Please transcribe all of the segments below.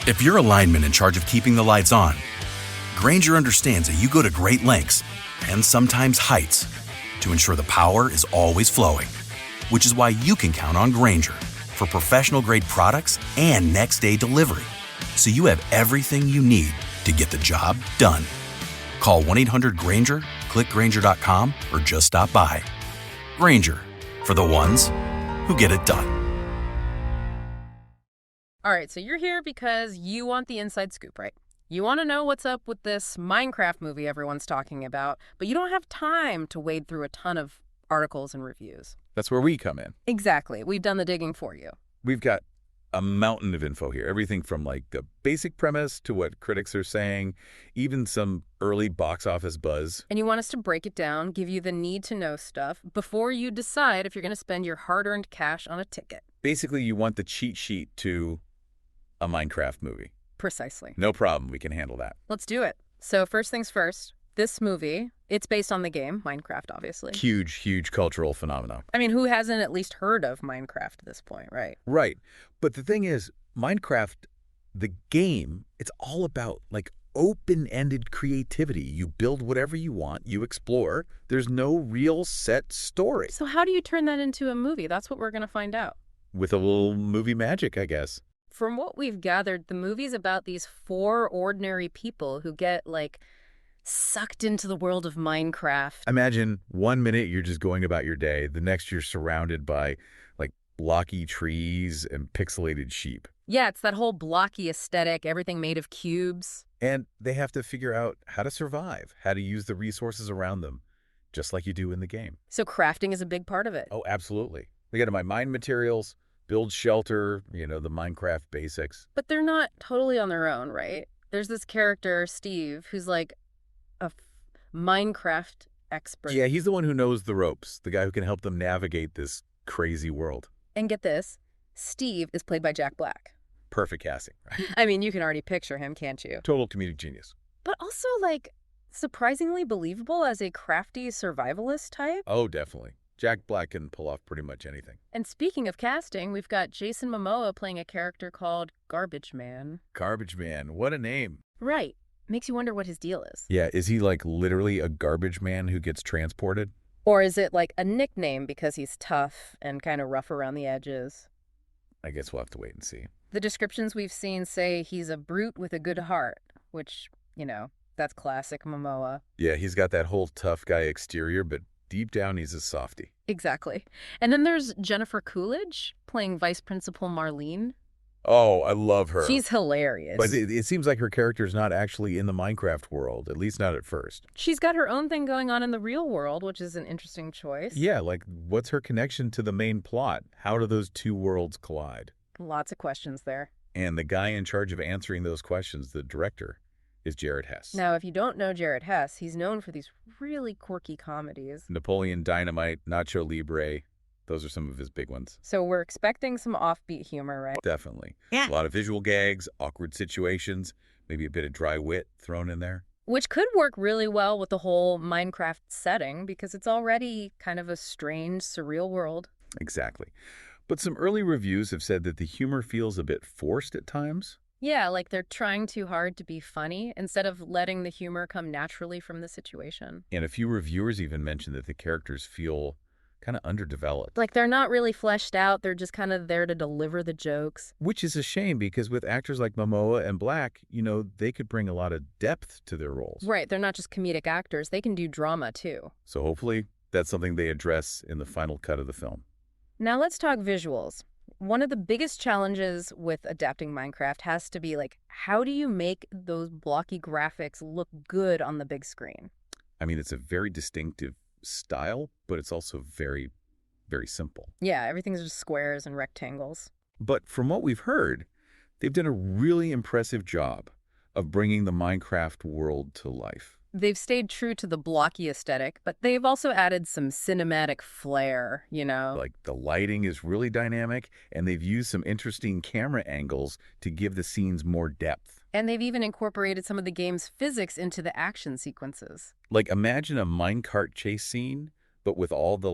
If you're a lineman in charge of keeping the lights on, Grainger understands that you go to great lengths and sometimes heights to ensure the power is always flowing, which is why you can count on Grainger for professional-grade products and next-day delivery, so you have everything you need to get the job done. Call 1-800-GRAINGER, click Grainger.com, or just stop by. Grainger, for the ones who get it done. All right, so you're here because you want the inside scoop, right? You want to know what's up with this Minecraft movie everyone's talking about, but you don't have time to wade through a ton of articles and reviews. That's where we come in. Exactly. We've done the digging for you. We've got a mountain of info here. Everything from like the basic premise to what critics are saying, even some early box office buzz. And you want us to break it down, give you the need-to-know stuff before you decide if you're going to spend your hard-earned cash on a ticket. Basically, you want the cheat sheet to a Minecraft movie. Precisely. No problem. We can handle that. Let's do it. So first things first, this movie, it's based on the game, Minecraft, obviously. Huge cultural phenomenon. I mean, who hasn't at least heard of Minecraft at this point, right? Right. But the thing is, Minecraft, the game, it's all about like open-ended creativity. You build whatever you want, you explore. There's no real set story. So how do you turn that into a movie? That's what we're going to find out. With a little movie magic, I guess. From what we've gathered, the movie's about these 4 ordinary people who get, like, sucked into the world of Minecraft. Imagine 1 minute you're just going about your day. The next you're surrounded by, like, blocky trees and pixelated sheep. Yeah, it's that whole blocky aesthetic, everything made of cubes. And they have to figure out how to survive, how to use the resources around them, just like you do in the game. So crafting is a big part of it. Oh, absolutely. They got to mine materials, build shelter, the Minecraft basics. But they're not totally on their own, right? There's this character, Steve, who's like a Minecraft expert. Yeah, he's the one who knows the ropes, the guy who can help them navigate this crazy world. And get this, Steve is played by Jack Black. Perfect casting, right? I mean, you can already picture him, can't you? Total comedic genius. But also, like, surprisingly believable as a crafty survivalist type. Oh, definitely. Jack Black can pull off pretty much anything. And speaking of casting, we've got Jason Momoa playing a character called Garbage Man. Garbage Man, what a name. Right. Makes you wonder what his deal is. Yeah, is he like literally a garbage man who gets transported? Or is it like a nickname because he's tough and kind of rough around the edges? I guess we'll have to wait and see. The descriptions we've seen say he's a brute with a good heart, which, that's classic Momoa. Yeah, he's got that whole tough guy exterior, but deep down, he's a softie. Exactly. And then there's Jennifer Coolidge playing Vice Principal Marlene. Oh, I love her. She's hilarious. But it seems like her character's not actually in the Minecraft world, at least not at first. She's got her own thing going on in the real world, which is an interesting choice. Yeah, like what's her connection to the main plot? How do those two worlds collide? Lots of questions there. And the guy in charge of answering those questions, the director, is Jared Hess. Now, if you don't know Jared Hess, he's known for these really quirky comedies. Napoleon Dynamite, Nacho Libre. Those are some of his big ones. So we're expecting some offbeat humor, right? Definitely. Yeah. A lot of visual gags, awkward situations, maybe a bit of dry wit thrown in there. Which could work really well with the whole Minecraft setting because it's already kind of a strange, surreal world. Exactly. But some early reviews have said that the humor feels a bit forced at times. Yeah, like they're trying too hard to be funny instead of letting the humor come naturally from the situation. And a few reviewers even mentioned that the characters feel kind of underdeveloped. Like they're not really fleshed out, they're just kind of there to deliver the jokes. Which is a shame because with actors like Momoa and Black, they could bring a lot of depth to their roles. Right, they're not just comedic actors, they can do drama too. So hopefully that's something they address in the final cut of the film. Now let's talk visuals. One of the biggest challenges with adapting Minecraft has to be like, how do you make those blocky graphics look good on the big screen? I mean, it's a very distinctive style, but it's also very, very simple. Yeah, everything's just squares and rectangles. But from what we've heard, they've done a really impressive job of bringing the Minecraft world to life. They've stayed true to the blocky aesthetic, but they've also added some cinematic flair, Like the lighting is really dynamic, and they've used some interesting camera angles to give the scenes more depth. And they've even incorporated some of the game's physics into the action sequences. Like imagine a minecart chase scene, but with all the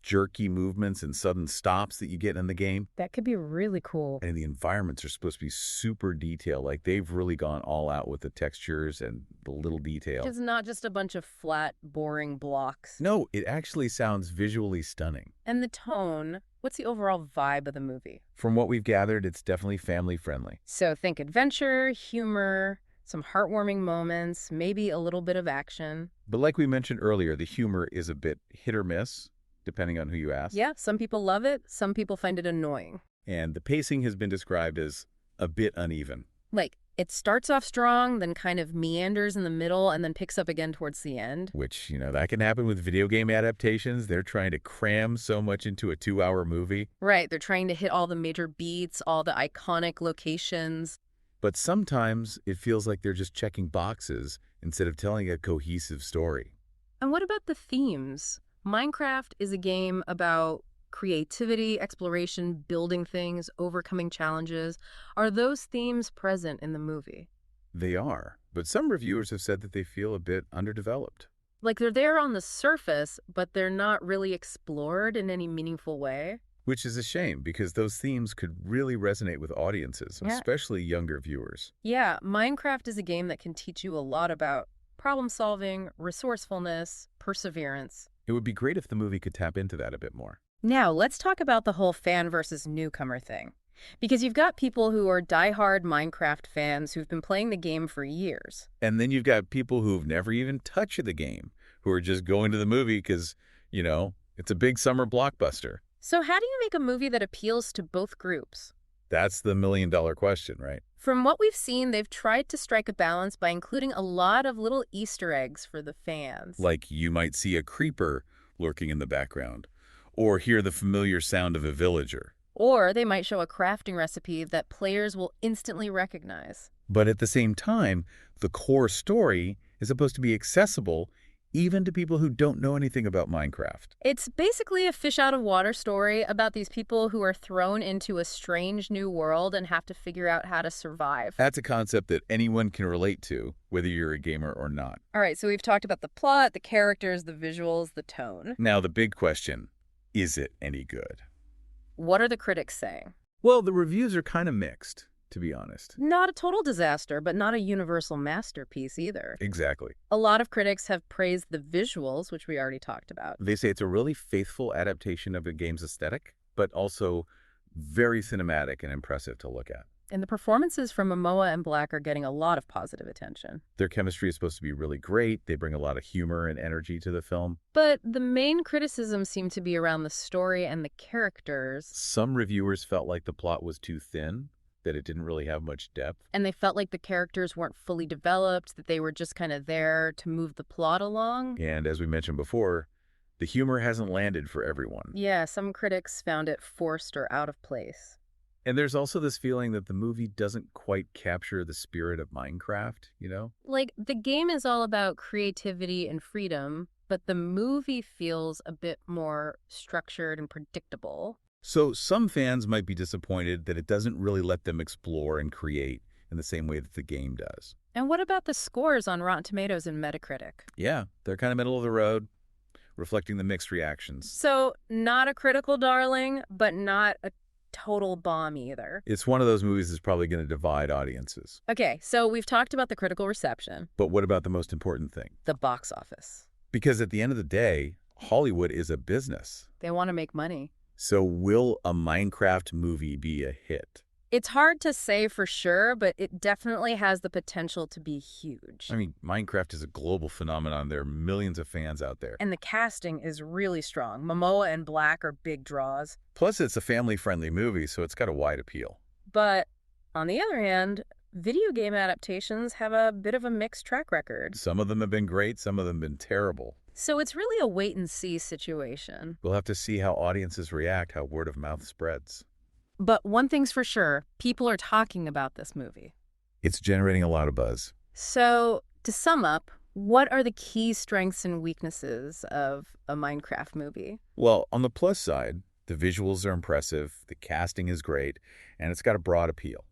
jerky movements and sudden stops that you get in the game. That could be really cool. And the environments are supposed to be super detailed. Like, they've really gone all out with the textures and the little detail. It's not just a bunch of flat, boring blocks. No, it actually sounds visually stunning. And the tone, what's the overall vibe of the movie? From what we've gathered, it's definitely family-friendly. So think adventure, humor, some heartwarming moments, maybe a little bit of action. But like we mentioned earlier, the humor is a bit hit or miss, depending on who you ask. Yeah, some people love it, some people find it annoying. And the pacing has been described as a bit uneven. Like, it starts off strong, then kind of meanders in the middle, and then picks up again towards the end. Which, that can happen with video game adaptations. They're trying to cram so much into a 2-hour movie. Right, they're trying to hit all the major beats, all the iconic locations. But sometimes it feels like they're just checking boxes instead of telling a cohesive story. And what about the themes? Minecraft is a game about creativity, exploration, building things, overcoming challenges. Are those themes present in the movie? They are, but some reviewers have said that they feel a bit underdeveloped. Like they're there on the surface, but they're not really explored in any meaningful way. Which is a shame, because those themes could really resonate with audiences, Yeah. especially younger viewers. Yeah, Minecraft is a game that can teach you a lot about problem solving, resourcefulness, perseverance. It would be great if the movie could tap into that a bit more. Now, let's talk about the whole fan versus newcomer thing. Because you've got people who are diehard Minecraft fans who've been playing the game for years. And then you've got people who've never even touched the game, who are just going to the movie because, it's a big summer blockbuster. So how do you make a movie that appeals to both groups? That's the million-dollar question, right? From what we've seen, they've tried to strike a balance by including a lot of little Easter eggs for the fans. Like you might see a creeper lurking in the background, or hear the familiar sound of a villager. Or they might show a crafting recipe that players will instantly recognize. But at the same time, the core story is supposed to be accessible even to people who don't know anything about Minecraft. It's basically a fish-out-of-water story about these people who are thrown into a strange new world and have to figure out how to survive. That's a concept that anyone can relate to, whether you're a gamer or not. All right, so we've talked about the plot, the characters, the visuals, the tone. Now, the big question, is it any good? What are the critics saying? Well, the reviews are kind of mixed, to be honest. Not a total disaster, but not a universal masterpiece either. Exactly. A lot of critics have praised the visuals, which we already talked about. They say it's a really faithful adaptation of the game's aesthetic, but also very cinematic and impressive to look at. And the performances from Momoa and Black are getting a lot of positive attention. Their chemistry is supposed to be really great. They bring a lot of humor and energy to the film. But the main criticism seemed to be around the story and the characters. Some reviewers felt like the plot was too thin, that it didn't really have much depth. And they felt like the characters weren't fully developed, that they were just kind of there to move the plot along. And as we mentioned before, the humor hasn't landed for everyone. Yeah, some critics found it forced or out of place. And there's also this feeling that the movie doesn't quite capture the spirit of Minecraft, Like, the game is all about creativity and freedom, but the movie feels a bit more structured and predictable. So some fans might be disappointed that it doesn't really let them explore and create in the same way that the game does. And what about the scores on Rotten Tomatoes and Metacritic? Yeah, they're kind of middle of the road, reflecting the mixed reactions. So, not a critical darling, but not a total bomb either. It's one of those movies that's probably going to divide audiences. Okay, so we've talked about the critical reception, But what about the most important thing? the box office. Because at the end of the day, Hollywood is a business. They want to make money. So will a Minecraft movie be a hit? It's hard to say for sure, but it definitely has the potential to be huge. I mean, Minecraft is a global phenomenon. There are millions of fans out there. And the casting is really strong. Momoa and Black are big draws. Plus, it's a family-friendly movie, so it's got a wide appeal. But on the other hand, video game adaptations have a bit of a mixed track record. Some of them have been great, some of them have been terrible. So it's really a wait-and-see situation. We'll have to see how audiences react, how word of mouth spreads. But one thing's for sure, people are talking about this movie. It's generating a lot of buzz. So, to sum up, what are the key strengths and weaknesses of a Minecraft movie? Well, on the plus side, the visuals are impressive, the casting is great, and it's got a broad appeal.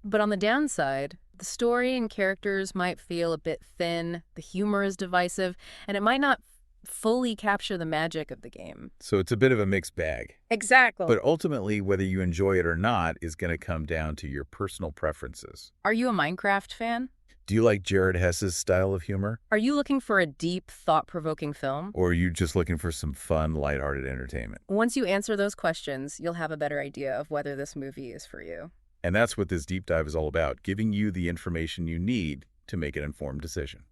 But on the downside, the story and characters might feel a bit thin, the humor is divisive, and it might not fully capture the magic of the game. So it's a bit of a mixed bag. Exactly. But ultimately, whether you enjoy it or not is going to come down to your personal preferences. Are you a Minecraft fan? Do you like Jared Hess's style of humor? Are you looking for a deep, thought-provoking film? Or are you just looking for some fun, lighthearted entertainment? Once you answer those questions, you'll have a better idea of whether this movie is for you. And that's what this deep dive is all about, giving you the information you need to make an informed decision.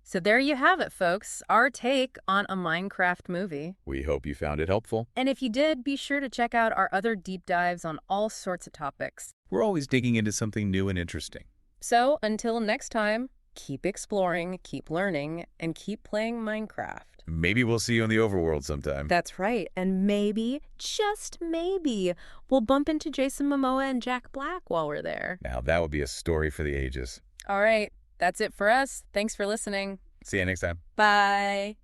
So there you have it, folks, our take on a Minecraft movie. We hope you found it helpful. And if you did, be sure to check out our other deep dives on all sorts of topics. We're always digging into something new and interesting. So until next time, keep exploring, keep learning, and keep playing Minecraft. Maybe we'll see you in the overworld sometime. That's right. And maybe, just maybe, we'll bump into Jason Momoa and Jack Black while we're there. Now that would be a story for the ages. All right. That's it for us. Thanks for listening. See you next time. Bye.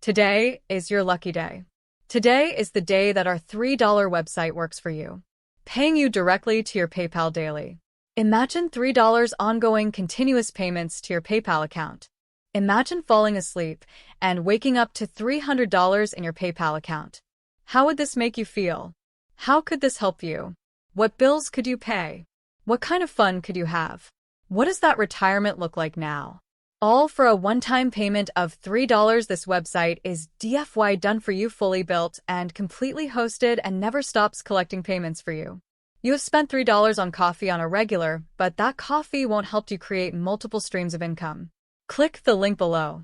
Today is your lucky day. Today is the day that our $3 website works for you, paying you directly to your PayPal daily. Imagine $3 ongoing continuous payments to your PayPal account. Imagine falling asleep and waking up to $300 in your PayPal account. How would this make you feel? How could this help you? What bills could you pay? What kind of fun could you have? What does that retirement look like now? All for a one-time payment of $3. This website is DFY done for you, fully built and completely hosted, and never stops collecting payments for you. You have spent $3 on coffee on a regular, but that coffee won't help you create multiple streams of income. Click the link below.